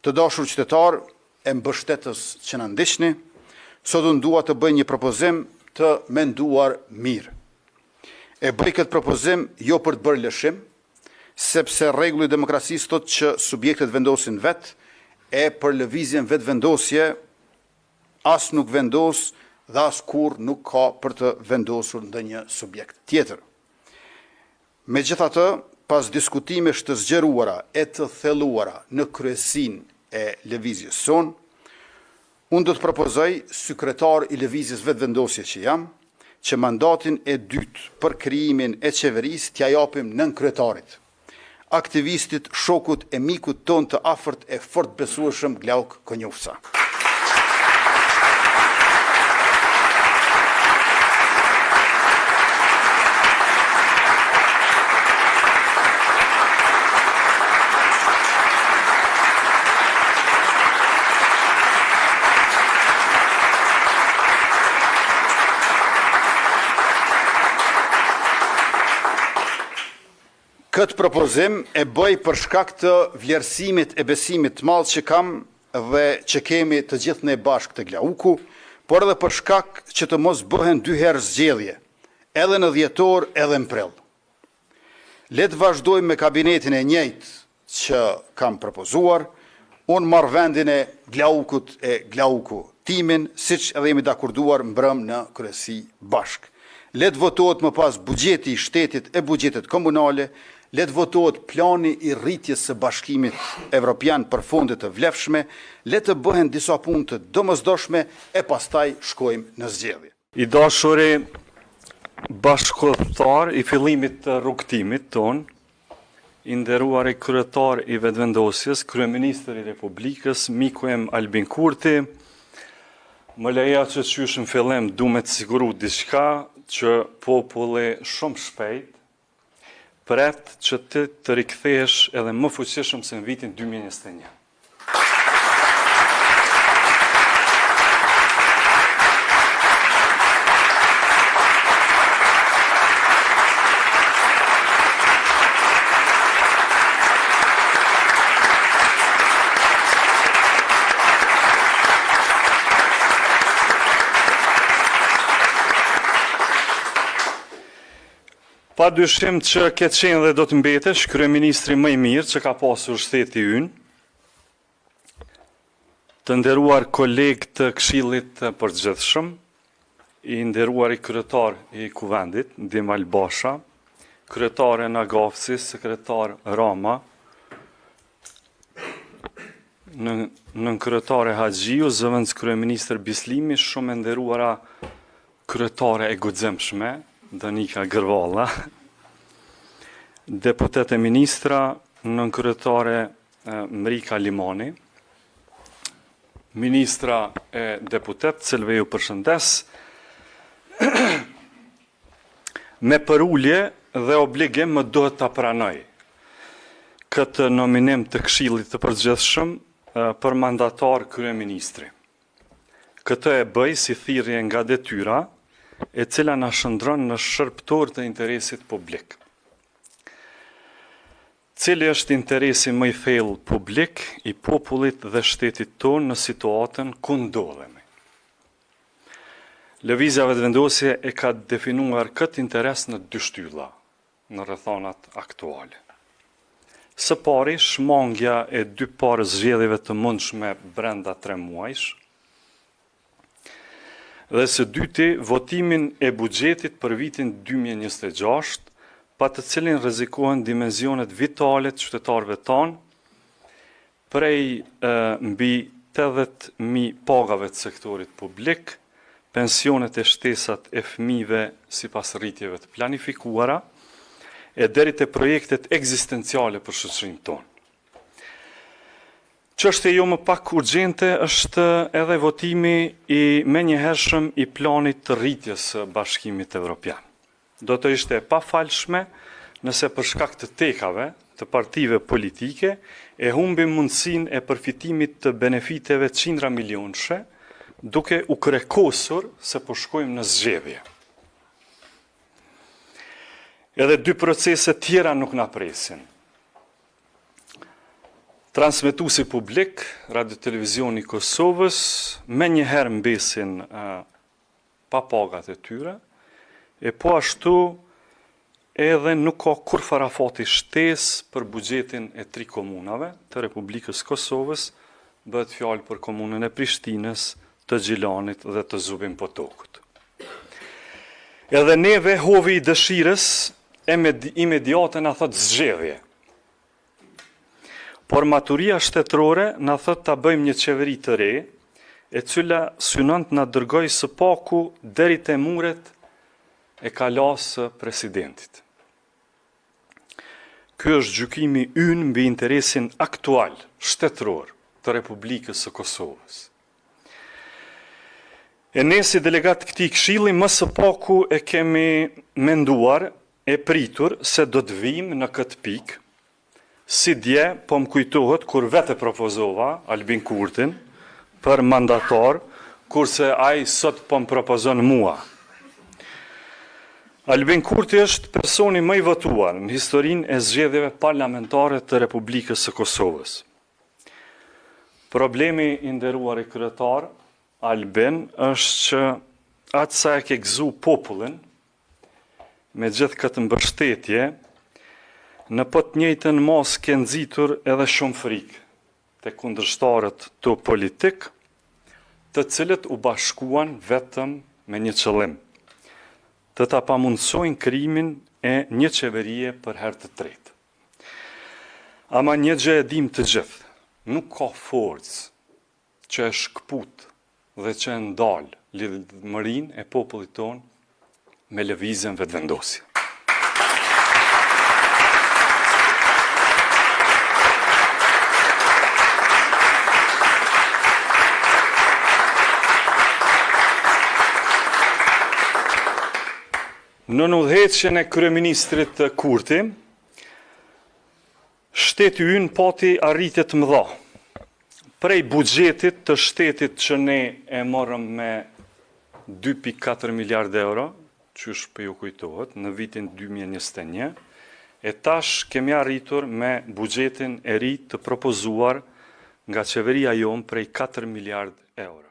Të dashur qytetar e mbështetës që na ndiqni, sot unë dua të bëj një propozim të menduar mirë. E bëj këtë propozim jo për të bërë lëshim, sepse rregulli i demokracisë thotë që subjektet vendosin vetë, e për lëvizjen vetë vendosje as nuk vendos dhe as kur nuk ka për të vendosur ndonjë subjekt tjetër. Megjithatë, pas diskutimesh të zgjeruara e të thelluara në kryesinë e lëvizjes sonë, unë do të propozoj sekretar i lëvizjes vetëvendosje që jam, që mandatin e dytë për krijimin e qeverisë t'ja japim nën kryetarit, aktivistit, shokut e mikut ton të afërt e fort besueshëm Glauk Konjufsa. Këtë propozim e bëj për shkak të vlerësimit e besimit të madh që kam dhe që kemi të gjithë ne bashkë të Glauku, por edhe për shkak që të mos bëhen dy herë zgjedhje, edhe në dhjetor edhe në prill. Le të vazhdojmë me kabinetin e njëjtë që kam propozuar, unë marr vendin e Glaukut e Glauku timin, siç edhe jemi dakorduar mbrëm në kryesi bashkë. Le të votohet më pas buxheti i shtetit e buxhetet komunale, le të votohet plani i rritjes së bashkimit evropian për fonde të vlefshme, le të bëhen disa punë të domosdoshme e pastaj shkojmë në zgjedhje. I dashuri bashkëkohëtar i fillimit të rrugtimit ton, i nderuari kryetar i vetëvendosjes, kryeministri i Republikës, miku im Albin Kurti, më leja që qysh në fillim du me të siguru diçka që populli shumë shpejt pret që të rikthesh edhe më fuqishëm se në vitin 2021. Pa dyshim që këtë qenë dhe do të mbetesh kryeministri më i mirë që ka pasur shteti ynë, të nderuar kolegë të Këshillit të Përgjithshëm, i nderuar i kryetar i Kuvendit, Dimal Basha, kryetare Nagafsi, sekretar Rama, nën kryetare Haxhiu, zëvendës kryeministër Bislimi, shumë nderuara kryetare e guximshme, Danika Gërvalla, deputete ministra, nën kryetare Mrika Limani, ministra e deputet, cilëve ju përshëndes, me përullje dhe obligim më duhet të pranoj këtë nominim të Këshillit të Përgjithshëm për mandatar kryeministri. Këtë e bëj si thirrje nga detyra, e cila na shndron në shërbëtor të interesit publik. Cili është interesi më i thellë publik i popullit dhe shtetit tonë në situatën ku ndodhemi? Lëvizja vetëvendosje e ka definuar këtë interes në dy shtylla, në rrethonat aktuale. Së pari, shmangja e dy parë zgjedhjeve të mundshme brenda 3 muajsh, dhe së dyti, votimin e buxhetit për vitin 2026, pa të cilin rrezikohen dimensionet vitale të qytetarëve tanë, prej mbi 80.000 pagave të sektorit publik, pensionet e shtesat e fëmijëve sipas rritjeve të planifikuara, e deri te projektet ekzistenciale për shoqërinë tonë. Çështja jo më pak urgjente është edhe votimi i menjëhershëm i planit të rritjes së Bashkimit Evropian. Do të ishte e pafalshme nëse për shkak të tekave të partive politike e humbim mundësinë e përfitimit të benefiteve qindra milionëshe, duke u krekosur se po shkojmë në zgjedhje. Edhe dy procese tjera nuk na presin. transmetuesi publik, Radio Televizioni i Kosovës, me njëherë mbesin pa pagat e tyre, e po ashtu edhe nuk ka kur farafati shtesë për buxhetin e 3 komunave të Republikës Kosovës, bëhet fjalë për komunën e Prishtinës, të Gjilanit dhe të Zubin Potokut. Edhe neve hovi i dëshirës imediate na thot zgjedhje. Por maturia shtetërore na thot ta bëjmë një qeveri të re, e cila synon të na dërgoj së paku deri te muret e kalasë së presidentit. Ky është gjykimi ynë mbi interesin aktual shtetëror të Republikës së Kosovës. E ne si delegat këtij këshilli më së paku e kemi menduar e pritur se do të vijmë në këtë pikë. Si dje, po më kujtohet kur vete propozova Albin Kurtin për mandatar, kurse ai sot po më propozon mua. Albin Kurti është personi më i votuar në historinë e zgjedhjeve parlamentare të Republikës së Kosovës. Problemi i nderuar i kryetar Albin është që atë sa e ke gëzu popullin me gjithë këtë mbështetje, në po të njëjtën mos ke nxitur edhe shumë frikë te kundërshtarët të politik, të cilët u bashkuan vetëm me një qëllim, të ta pamundësojnë krijimin e një qeverie për herë të tretë. Ama një gjë e dim të gjithë, nuk ka forcë që e shkput dhe që e ndal lidhmërinë e popullit tonë me lëvizjen vetëvendosje. Në udhëheqjen e kryeministrit Kurti, shteti ynë pati arritje të mëdha. Prej buxhetit të shtetit që ne e morëm me 2.4 miliard euro, që shpe ju kujtohet, në vitin 2021, e tash kemi arritur me buxhetin e ri të propozuar nga qeveria jonë prej 4 miliard euro.